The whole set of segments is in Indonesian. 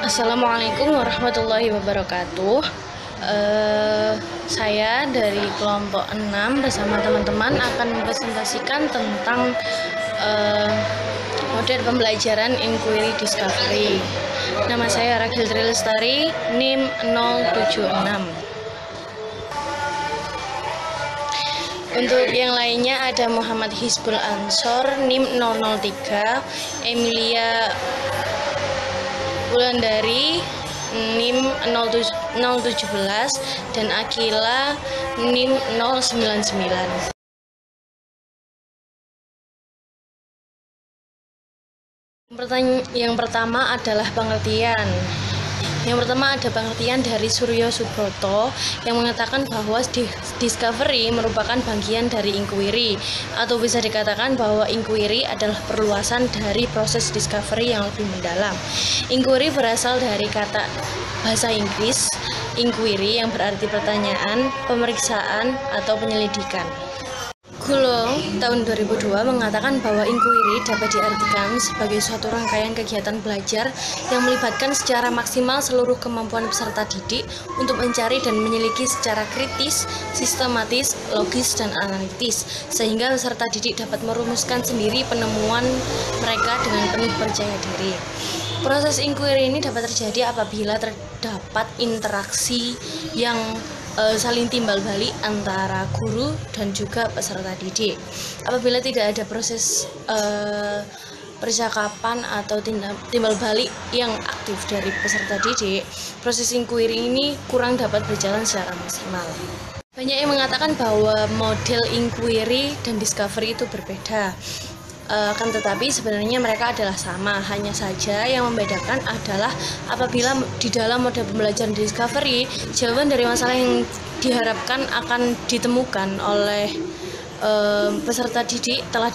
Assalamualaikum warahmatullahi wabarakatuh. Saya dari kelompok 6 bersama teman-teman akan mempresentasikan tentang model pembelajaran Inquiry Discovery. Nama saya Ragil Trilestari, NIM 076. Untuk yang lainnya ada Muhammad Hizbul Ansor, NIM 003, Emilia Wulandari, NIM 017, dan Akila, NIM 099. Yang pertama adalah pengertian. Yang pertama ada pengertian dari Suryo Subroto yang mengatakan bahwa discovery merupakan bagian dari inquiry, atau bisa dikatakan bahwa inquiry adalah perluasan dari proses discovery yang lebih mendalam. Inquiry berasal dari kata bahasa Inggris inquiry yang berarti pertanyaan, pemeriksaan, atau penyelidikan. Gulong tahun 2002 mengatakan bahwa inquiry dapat diartikan sebagai suatu rangkaian kegiatan belajar yang melibatkan secara maksimal seluruh kemampuan peserta didik untuk mencari dan menyelidiki secara kritis, sistematis, logis, dan analitis, sehingga peserta didik dapat merumuskan sendiri penemuan mereka dengan penuh percaya diri. Proses inquiry ini dapat terjadi apabila terdapat interaksi yang saling timbal balik antara guru dan juga peserta didik. Apabila tidak ada proses percakapan atau timbal balik yang aktif dari peserta didik, proses inquiry ini kurang dapat berjalan secara maksimal. Banyak yang mengatakan bahwa model inquiry dan discovery itu berbeda. Kan tetapi sebenarnya mereka adalah sama, hanya saja yang membedakan adalah apabila di dalam model pembelajaran discovery, jawaban dari masalah yang diharapkan akan ditemukan oleh peserta didik telah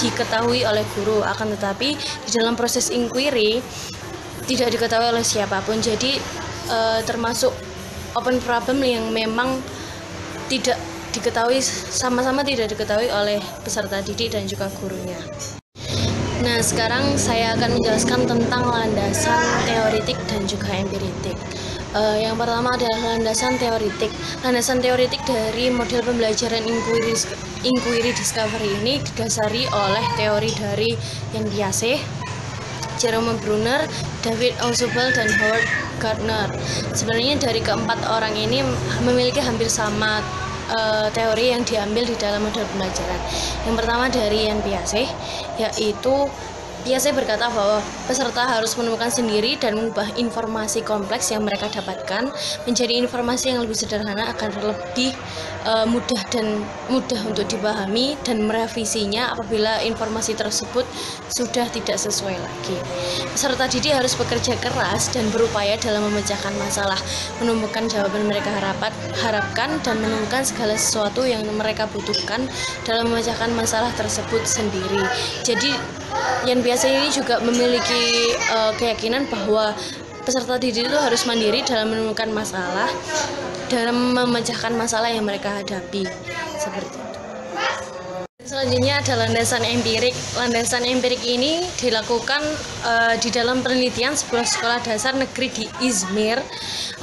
diketahui oleh guru, akan tetapi di dalam proses inquiry tidak diketahui oleh siapapun. Jadi termasuk open problem yang memang tidak diketahui, sama-sama tidak diketahui oleh peserta didik dan juga gurunya. Nah, sekarang saya akan menjelaskan tentang landasan teoritik dan juga empiritik. Yang pertama adalah landasan teoritik. Landasan teoritik dari model pembelajaran inquiry discovery ini didasari oleh teori dari Jan Piaget, Jerome Bruner, David Ausubel, dan Howard Gardner. Sebenarnya dari keempat orang ini memiliki hampir sama teori yang diambil di dalam model pembelajaran. Yang pertama dari Jan Piaget, yaitu Piaget berkata bahwa peserta harus menemukan sendiri dan mengubah informasi kompleks yang mereka dapatkan menjadi informasi yang lebih sederhana agar lebih mudah untuk dipahami dan merevisinya apabila informasi tersebut sudah tidak sesuai lagi. Peserta didik harus bekerja keras dan berupaya dalam memecahkan masalah, menemukan jawaban mereka harapkan, dan menemukan segala sesuatu yang mereka butuhkan dalam memecahkan masalah tersebut sendiri. Jadi Jan Piaget ini juga memiliki keyakinan bahwa peserta didik itu harus mandiri dalam menemukan masalah, dalam memecahkan masalah yang mereka hadapi, seperti itu. Selanjutnya ada landasan empirik. Landasan empirik ini dilakukan di dalam penelitian sebuah sekolah dasar negeri di Izmir.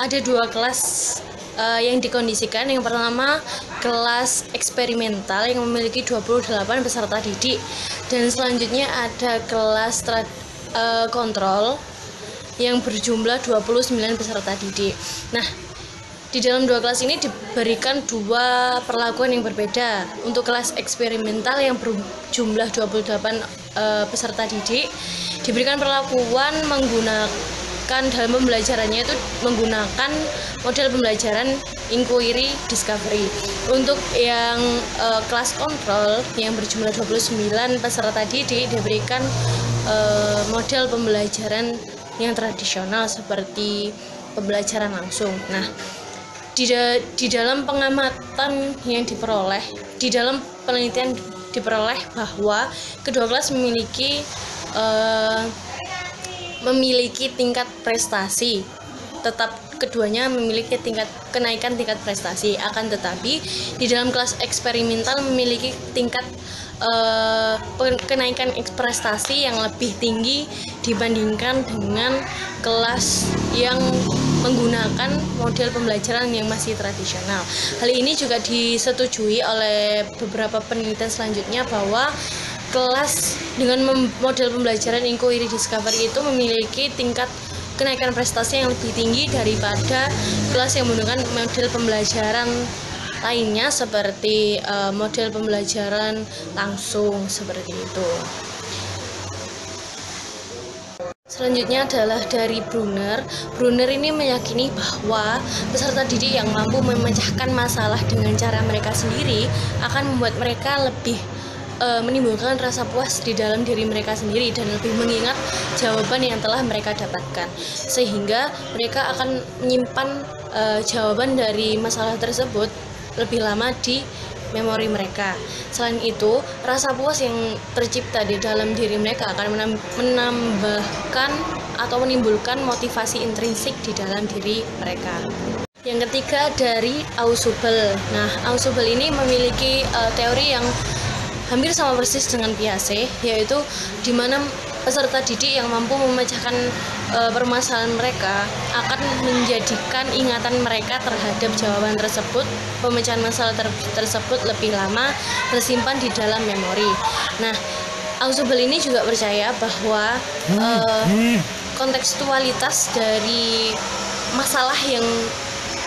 Ada dua kelas yang dikondisikan. Yang pertama kelas eksperimental yang memiliki 28 peserta didik, dan selanjutnya ada kelas kontrol yang berjumlah 29 peserta didik. Nah, di dalam dua kelas ini diberikan dua perlakuan yang berbeda. Untuk kelas eksperimental yang berjumlah 28 peserta didik diberikan perlakuan dalam pembelajarannya itu menggunakan model pembelajaran inquiry discovery. Untuk yang kelas kontrol yang berjumlah 29 peserta didik diberikan model pembelajaran yang tradisional seperti pembelajaran langsung. Nah, di dalam pengamatan yang diperoleh, di dalam penelitian diperoleh bahwa kedua kelas memiliki tingkat prestasi. Tetap keduanya memiliki kenaikan tingkat prestasi, akan tetapi di dalam kelas eksperimental memiliki tingkat kenaikan prestasi yang lebih tinggi dibandingkan dengan kelas yang menggunakan model pembelajaran yang masih tradisional. Hal ini juga disetujui oleh beberapa penelitian selanjutnya bahwa kelas dengan model pembelajaran inquiry discovery itu memiliki tingkat kenaikan prestasi yang lebih tinggi daripada kelas yang menggunakan model pembelajaran lainnya seperti model pembelajaran langsung seperti itu. Selanjutnya adalah dari Brunner. Brunner ini meyakini bahwa peserta didik yang mampu memecahkan masalah dengan cara mereka sendiri akan membuat mereka lebih menimbulkan rasa puas di dalam diri mereka sendiri dan lebih mengingat jawaban yang telah mereka dapatkan, sehingga mereka akan menyimpan jawaban dari masalah tersebut lebih lama di memori mereka. Selain itu, rasa puas yang tercipta di dalam diri mereka akan menambahkan atau menimbulkan motivasi intrinsik di dalam diri mereka. Yang ketiga dari Ausubel. Nah, Ausubel ini memiliki teori yang hampir sama persis dengan Piaget, yaitu di mana peserta didik yang mampu memecahkan permasalahan mereka akan menjadikan ingatan mereka terhadap jawaban tersebut, pemecahan masalah tersebut lebih lama tersimpan di dalam memori. Nah, Ausubel ini juga percaya bahwa kontekstualitas dari masalah yang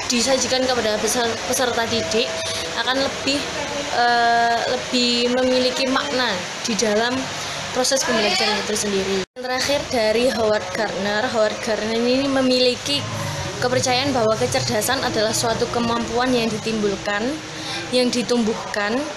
disajikan kepada peserta didik akan lebih memiliki makna di dalam proses pembelajaran itu sendiri. Yang terakhir dari Howard Gardner ini memiliki kepercayaan bahwa kecerdasan adalah suatu kemampuan yang ditumbuhkan,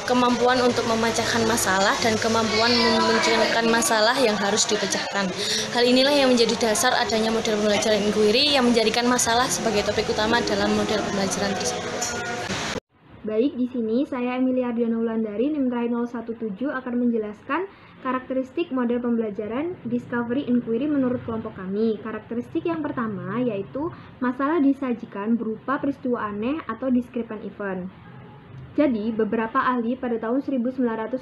kemampuan untuk memecahkan masalah dan kemampuan memunculkan masalah yang harus dipecahkan. Hal inilah yang menjadi dasar adanya model pembelajaran inquiry yang menjadikan masalah sebagai topik utama dalam model pembelajaran tersebut. Baik, di sini saya Emilia Ardiana Wulandari, NIM TRAI 017 akan menjelaskan karakteristik model pembelajaran Discovery Inquiry menurut kelompok kami. Karakteristik yang pertama yaitu masalah disajikan berupa peristiwa aneh atau discrepant event. Jadi, beberapa ahli pada tahun 1962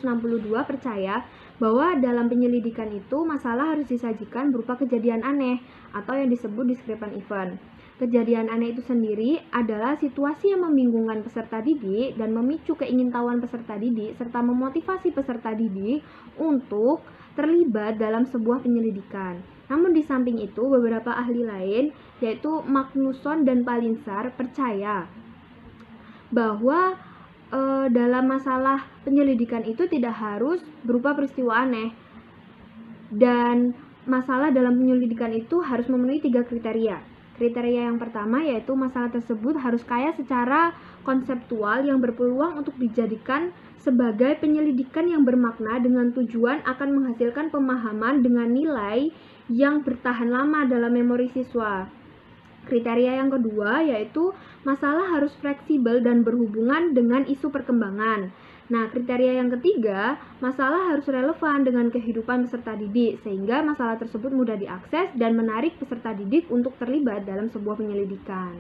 percaya bahwa dalam penyelidikan itu masalah harus disajikan berupa kejadian aneh atau yang disebut discrepant event. Kejadian aneh itu sendiri adalah situasi yang membingungkan peserta didik dan memicu keingintahuan peserta didik serta memotivasi peserta didik untuk terlibat dalam sebuah penyelidikan. Namun di samping itu, beberapa ahli lain yaitu Magnusson dan Palinsar percaya bahwa dalam masalah penyelidikan itu tidak harus berupa peristiwa aneh, dan masalah dalam penyelidikan itu harus memenuhi 3 kriteria. Kriteria yang pertama yaitu masalah tersebut harus kaya secara konseptual yang berpeluang untuk dijadikan sebagai penyelidikan yang bermakna dengan tujuan akan menghasilkan pemahaman dengan nilai yang bertahan lama dalam memori siswa. Kriteria yang kedua yaitu masalah harus fleksibel dan berhubungan dengan isu perkembangan. Nah, kriteria yang ketiga, masalah harus relevan dengan kehidupan peserta didik, sehingga masalah tersebut mudah diakses dan menarik peserta didik untuk terlibat dalam sebuah penyelidikan.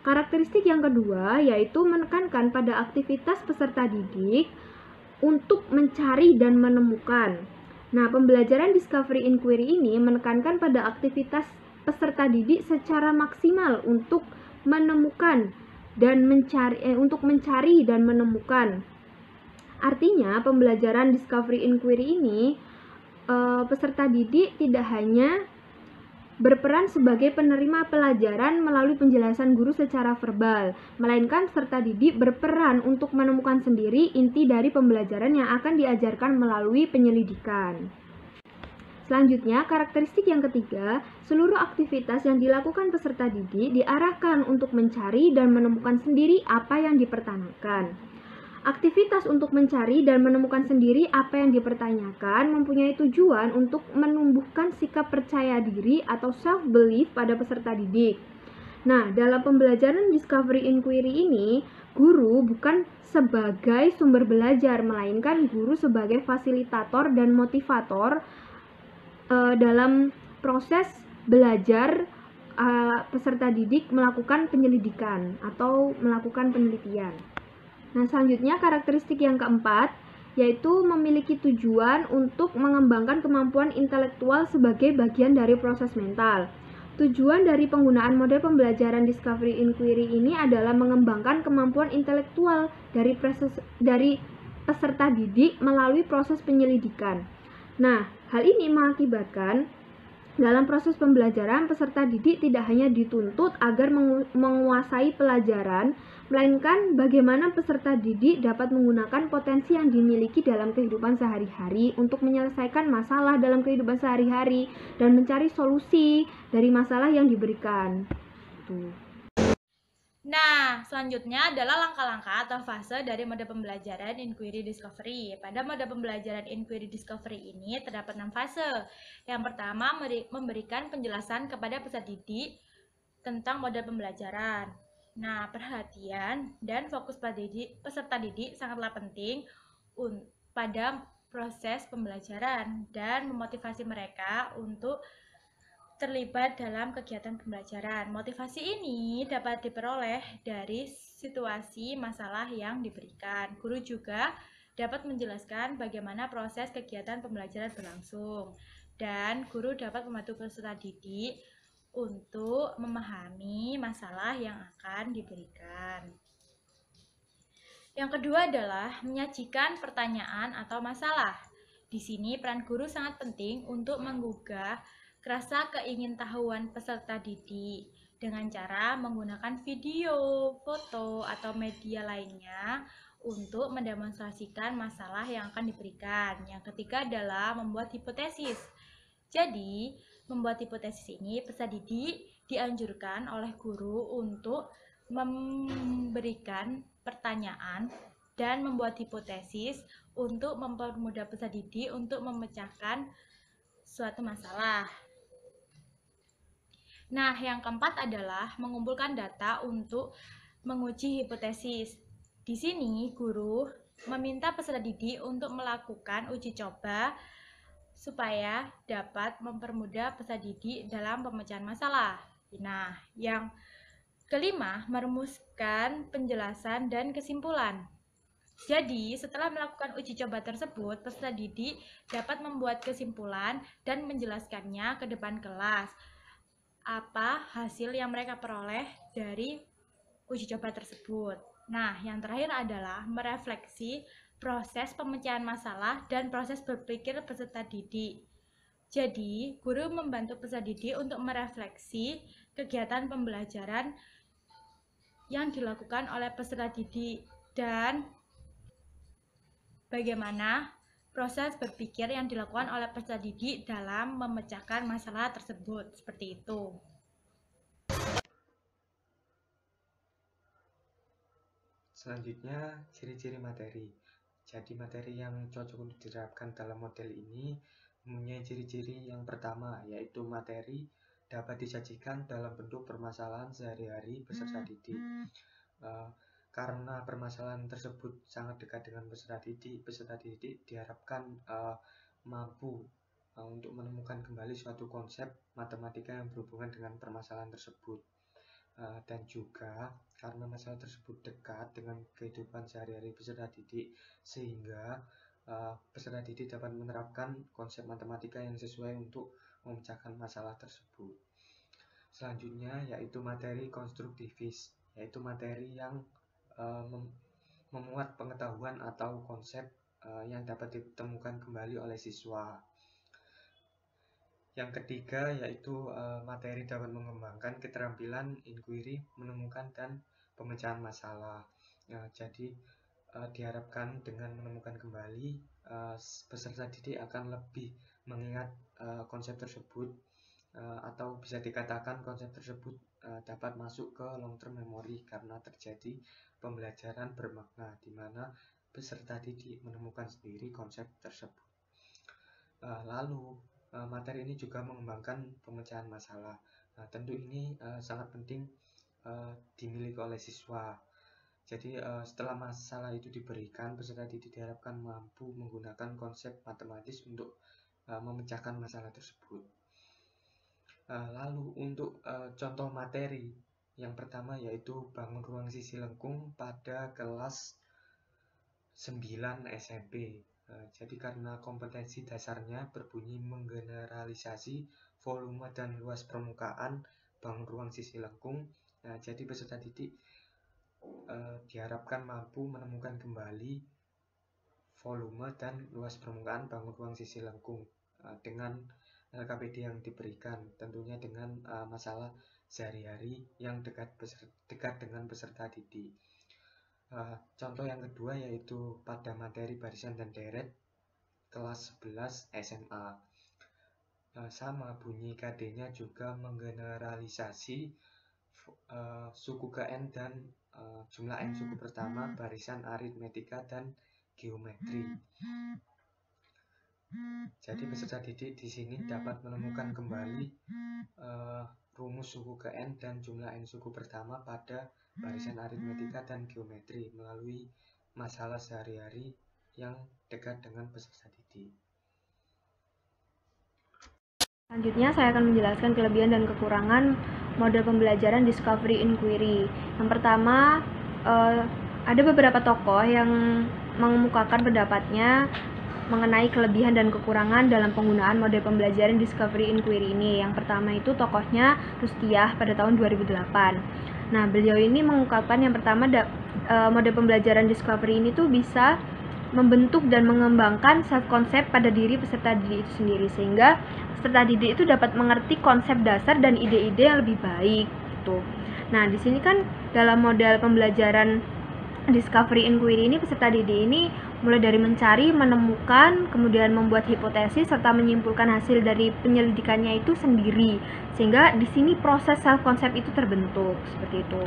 Karakteristik yang kedua yaitu menekankan pada aktivitas peserta didik untuk mencari dan menemukan. Nah, pembelajaran Discovery Inquiry ini menekankan pada aktivitas peserta didik secara maksimal untuk menemukan dan mencari dan menemukan. Artinya, pembelajaran Discovery Inquiry ini peserta didik tidak hanya berperan sebagai penerima pelajaran melalui penjelasan guru secara verbal, melainkan peserta didik berperan untuk menemukan sendiri inti dari pembelajaran yang akan diajarkan melalui penyelidikan. Selanjutnya, karakteristik yang ketiga, seluruh aktivitas yang dilakukan peserta didik diarahkan untuk mencari dan menemukan sendiri apa yang dipertanyakan. Aktivitas untuk mencari dan menemukan sendiri apa yang dipertanyakan mempunyai tujuan untuk menumbuhkan sikap percaya diri atau self-belief pada peserta didik. Nah, dalam pembelajaran Discovery Inquiry ini, guru bukan sebagai sumber belajar, melainkan guru sebagai fasilitator dan motivator dalam proses belajar peserta didik melakukan penyelidikan atau melakukan penelitian. Nah, selanjutnya karakteristik yang keempat yaitu memiliki tujuan untuk mengembangkan kemampuan intelektual sebagai bagian dari proses mental. Tujuan dari penggunaan model pembelajaran Discovery Inquiry ini adalah mengembangkan kemampuan intelektual dari peserta didik melalui proses penyelidikan. Nah, hal ini mengakibatkan dalam proses pembelajaran, peserta didik tidak hanya dituntut agar menguasai pelajaran, melainkan bagaimana peserta didik dapat menggunakan potensi yang dimiliki dalam kehidupan sehari-hari untuk menyelesaikan masalah dalam kehidupan sehari-hari dan mencari solusi dari masalah yang diberikan. Nah, selanjutnya adalah langkah-langkah atau fase dari mode pembelajaran Inquiry Discovery. Pada mode pembelajaran Inquiry Discovery ini terdapat 6 fase. Yang pertama, memberikan penjelasan kepada peserta didik tentang mode pembelajaran. Nah, perhatian dan fokus peserta didik sangatlah penting pada proses pembelajaran dan memotivasi mereka untuk terlibat dalam kegiatan pembelajaran. Motivasi ini dapat diperoleh dari situasi masalah yang diberikan. Guru juga dapat menjelaskan bagaimana proses kegiatan pembelajaran berlangsung, dan guru dapat membantu peserta didik untuk memahami masalah yang akan diberikan. Yang kedua adalah menyajikan pertanyaan atau masalah. Di sini peran guru sangat penting untuk menggugah rasa keingintahuan peserta didik dengan cara menggunakan video, foto, atau media lainnya untuk mendemonstrasikan masalah yang akan diberikan. Yang ketiga adalah membuat hipotesis. Jadi, membuat hipotesis ini peserta didik dianjurkan oleh guru untuk memberikan pertanyaan dan membuat hipotesis untuk mempermudah peserta didik untuk memecahkan suatu masalah. Nah, yang keempat adalah mengumpulkan data untuk menguji hipotesis. Di sini, guru meminta peserta didik untuk melakukan uji coba supaya dapat mempermudah peserta didik dalam pemecahan masalah. Nah, yang kelima, merumuskan penjelasan dan kesimpulan. Jadi, setelah melakukan uji coba tersebut, peserta didik dapat membuat kesimpulan dan menjelaskannya ke depan kelas. Apa hasil yang mereka peroleh dari uji coba tersebut. Nah, yang terakhir adalah merefleksi proses pemecahan masalah dan proses berpikir peserta didik. Jadi, guru membantu peserta didik untuk merefleksi kegiatan pembelajaran yang dilakukan oleh peserta didik dan bagaimana proses berpikir yang dilakukan oleh peserta didik dalam memecahkan masalah tersebut. Seperti itu. Selanjutnya, ciri-ciri materi. Jadi materi yang cocok untuk diterapkan dalam model ini mempunyai ciri-ciri yang pertama, yaitu materi dapat disajikan dalam bentuk permasalahan sehari-hari peserta didik. Karena permasalahan tersebut sangat dekat dengan peserta didik diharapkan mampu untuk menemukan kembali suatu konsep matematika yang berhubungan dengan permasalahan tersebut. Dan juga karena masalah tersebut dekat dengan kehidupan sehari-hari peserta didik, sehingga peserta didik dapat menerapkan konsep matematika yang sesuai untuk memecahkan masalah tersebut. Selanjutnya yaitu materi konstruktivis, yaitu materi yang memuat pengetahuan atau konsep yang dapat ditemukan kembali oleh siswa. Yang ketiga yaitu materi dapat mengembangkan keterampilan inquiry, menemukan dan pemecahan masalah. Jadi diharapkan dengan menemukan kembali peserta didik akan lebih mengingat konsep tersebut, atau bisa dikatakan konsep tersebut dapat masuk ke long term memory karena terjadi pembelajaran bermakna di mana peserta didik menemukan sendiri konsep tersebut. Lalu materi ini juga mengembangkan pemecahan masalah. Tentu ini sangat penting dimiliki oleh siswa. Jadi setelah masalah itu diberikan, peserta didik diharapkan mampu menggunakan konsep matematis untuk memecahkan masalah tersebut. Lalu untuk contoh materi yang pertama yaitu bangun ruang sisi lengkung pada kelas 9 SMP. Jadi karena kompetensi dasarnya berbunyi menggeneralisasi volume dan luas permukaan bangun ruang sisi lengkung. Jadi peserta didik diharapkan mampu menemukan kembali volume dan luas permukaan bangun ruang sisi lengkung dengan LKPD yang diberikan, tentunya dengan masalah sehari-hari yang dekat dengan peserta didik. Contoh yang kedua yaitu pada materi barisan dan deret kelas 11 SMA. Sama bunyi KD-nya juga menggeneralisasi suku ke N dan jumlah N suku pertama barisan aritmetika dan geometri. Jadi peserta didik di sini dapat menemukan kembali rumus suku ke N dan jumlah N suku pertama pada barisan aritmetika dan geometri melalui masalah sehari-hari yang dekat dengan peserta didik. Selanjutnya saya akan menjelaskan kelebihan dan kekurangan model pembelajaran Discovery Inquiry. Yang pertama, ada beberapa tokoh yang mengemukakan pendapatnya mengenai kelebihan dan kekurangan dalam penggunaan model pembelajaran Discovery Inquiry ini. Yang pertama itu tokohnya Rustiah pada tahun 2008. Nah, beliau ini mengungkapkan yang pertama model pembelajaran Discovery ini tuh bisa membentuk dan mengembangkan self-concept pada diri peserta didik itu sendiri, sehingga peserta didik itu dapat mengerti konsep dasar dan ide-ide yang lebih baik gitu. Nah, di sini kan dalam model pembelajaran Discovery Inquiry ini peserta didik ini mulai dari mencari, menemukan, kemudian membuat hipotesis serta menyimpulkan hasil dari penyelidikannya itu sendiri, sehingga di sini proses self concept itu terbentuk seperti itu.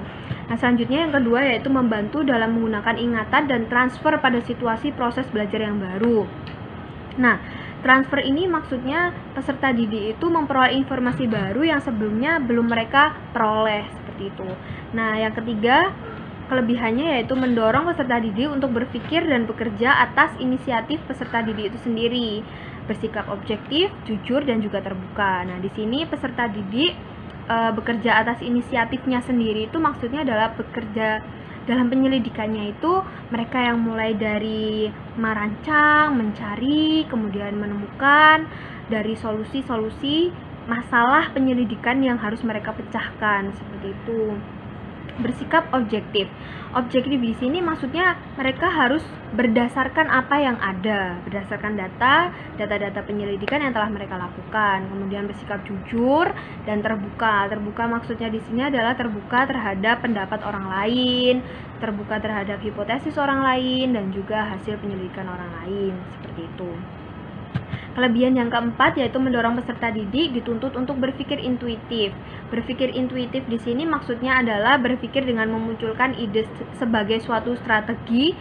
Nah, selanjutnya yang kedua yaitu membantu dalam menggunakan ingatan dan transfer pada situasi proses belajar yang baru. Nah, transfer ini maksudnya peserta didik itu memperoleh informasi baru yang sebelumnya belum mereka peroleh seperti itu. Nah, yang ketiga kelebihannya yaitu mendorong peserta didik untuk berpikir dan bekerja atas inisiatif peserta didik itu sendiri, bersikap objektif, jujur, dan juga terbuka. Nah, di sini peserta didik bekerja atas inisiatifnya sendiri itu maksudnya adalah bekerja dalam penyelidikannya itu mereka yang mulai dari merancang, mencari, kemudian menemukan dari solusi-solusi masalah penyelidikan yang harus mereka pecahkan seperti itu. Bersikap objektif. Objektif di sini maksudnya mereka harus berdasarkan apa yang ada, berdasarkan data-data penyelidikan yang telah mereka lakukan. Kemudian bersikap jujur dan terbuka. Terbuka maksudnya di sini adalah terbuka terhadap pendapat orang lain, terbuka terhadap hipotesis orang lain dan juga hasil penyelidikan orang lain, seperti itu. Kelebihan yang keempat yaitu mendorong peserta didik dituntut untuk berpikir intuitif. Berpikir intuitif di sini maksudnya adalah berpikir dengan memunculkan ide sebagai suatu strategi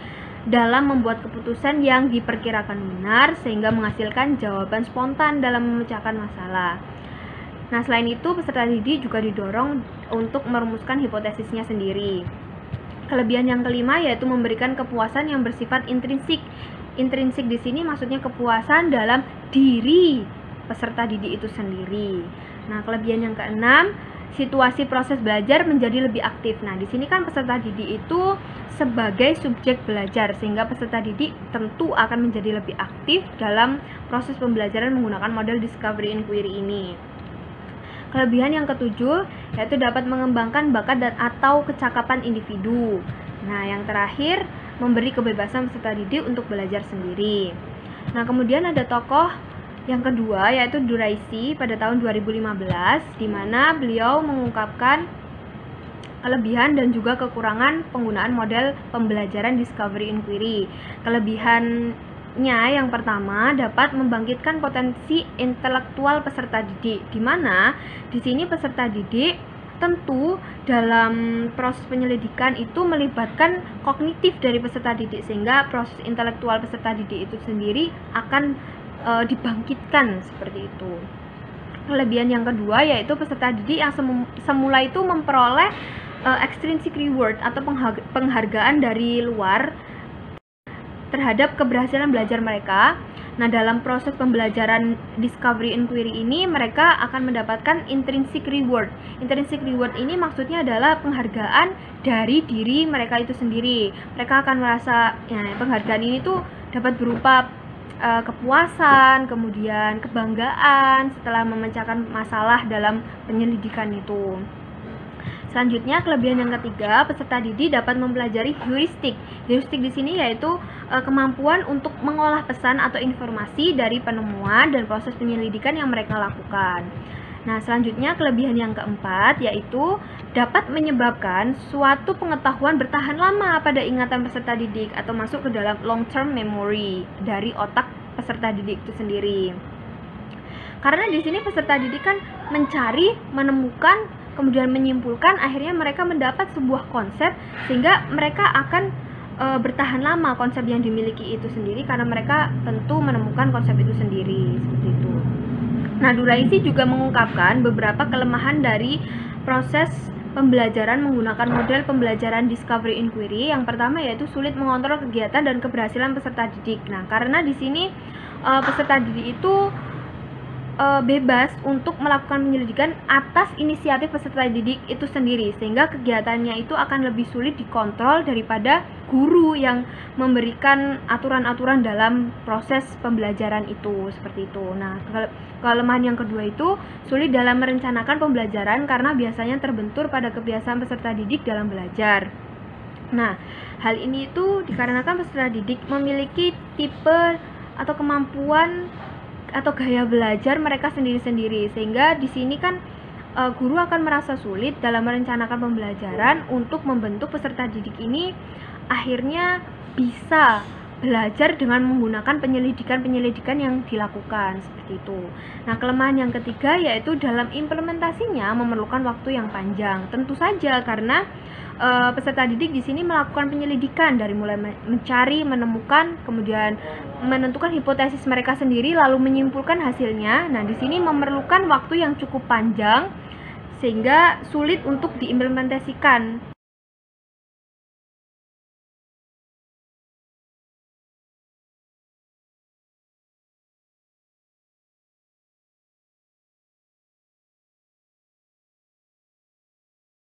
dalam membuat keputusan yang diperkirakan benar sehingga menghasilkan jawaban spontan dalam memecahkan masalah. Nah, selain itu peserta didik juga didorong untuk merumuskan hipotesisnya sendiri. Kelebihan yang kelima yaitu memberikan kepuasan yang bersifat intrinsik. Intrinsik di sini maksudnya kepuasan dalam diri peserta didik itu sendiri. Nah, kelebihan yang keenam, situasi proses belajar menjadi lebih aktif. Nah, di sini kan peserta didik itu sebagai subjek belajar, sehingga peserta didik tentu akan menjadi lebih aktif dalam proses pembelajaran menggunakan model Discovery Inquiry ini. Kelebihan yang ketujuh yaitu dapat mengembangkan bakat dan atau kecakapan individu. Nah, yang terakhir memberi kebebasan peserta didik untuk belajar sendiri. Nah, kemudian ada tokoh yang kedua yaitu Duraisi pada tahun 2015, di mana beliau mengungkapkan kelebihan dan juga kekurangan penggunaan model pembelajaran Discovery Inquiry. Kelebihannya yang pertama dapat membangkitkan potensi intelektual peserta didik, di mana di sini peserta didik tentu dalam proses penyelidikan itu melibatkan kognitif dari peserta didik, sehingga proses intelektual peserta didik itu sendiri akan dibangkitkan seperti itu. Kelebihan yang kedua yaitu peserta didik yang semula itu memperoleh extrinsic reward atau penghargaan dari luar terhadap keberhasilan belajar mereka. Nah, dalam proses pembelajaran Discovery Inquiry ini mereka akan mendapatkan intrinsic reward. Intrinsic reward ini maksudnya adalah penghargaan dari diri mereka itu sendiri. Mereka akan merasa penghargaan ini tuh dapat berupa kepuasan, kemudian kebanggaan setelah memecahkan masalah dalam penyelidikan itu. Selanjutnya, kelebihan yang ketiga, peserta didik dapat mempelajari heuristik. Heuristik di sini yaitu kemampuan untuk mengolah pesan atau informasi dari penemuan dan proses penyelidikan yang mereka lakukan. Nah, selanjutnya kelebihan yang keempat yaitu dapat menyebabkan suatu pengetahuan bertahan lama pada ingatan peserta didik atau masuk ke dalam long term memory dari otak peserta didik itu sendiri. Karena di sini peserta didik kan mencari, menemukan, kemudian menyimpulkan, akhirnya mereka mendapat sebuah konsep sehingga mereka akan bertahan lama konsep yang dimiliki itu sendiri karena mereka tentu menemukan konsep itu sendiri, seperti itu. Nah, Duraisi juga mengungkapkan beberapa kelemahan dari proses pembelajaran menggunakan model pembelajaran discovery inquiry. Yang pertama yaitu sulit mengontrol kegiatan dan keberhasilan peserta didik. Nah, karena di sini peserta didik itu bebas untuk melakukan penyelidikan atas inisiatif peserta didik itu sendiri, sehingga kegiatannya itu akan lebih sulit dikontrol daripada guru yang memberikan aturan-aturan dalam proses pembelajaran itu, seperti itu. Nah, kelemahan yang kedua itu sulit dalam merencanakan pembelajaran karena biasanya terbentur pada kebiasaan peserta didik dalam belajar. Nah, hal ini itu dikarenakan peserta didik memiliki tipe atau kemampuan atau gaya belajar mereka sendiri-sendiri, sehingga di sini kan guru akan merasa sulit dalam merencanakan pembelajaran untuk membentuk peserta didik ini akhirnya bisa belajar dengan menggunakan penyelidikan yang dilakukan, seperti itu. Nah, kelemahan yang ketiga yaitu dalam implementasinya memerlukan waktu yang panjang. Tentu saja karena peserta didik di sini melakukan penyelidikan dari mulai mencari, menemukan, kemudian menentukan hipotesis mereka sendiri lalu menyimpulkan hasilnya. Nah, di sini memerlukan waktu yang cukup panjang sehingga sulit untuk diimplementasikan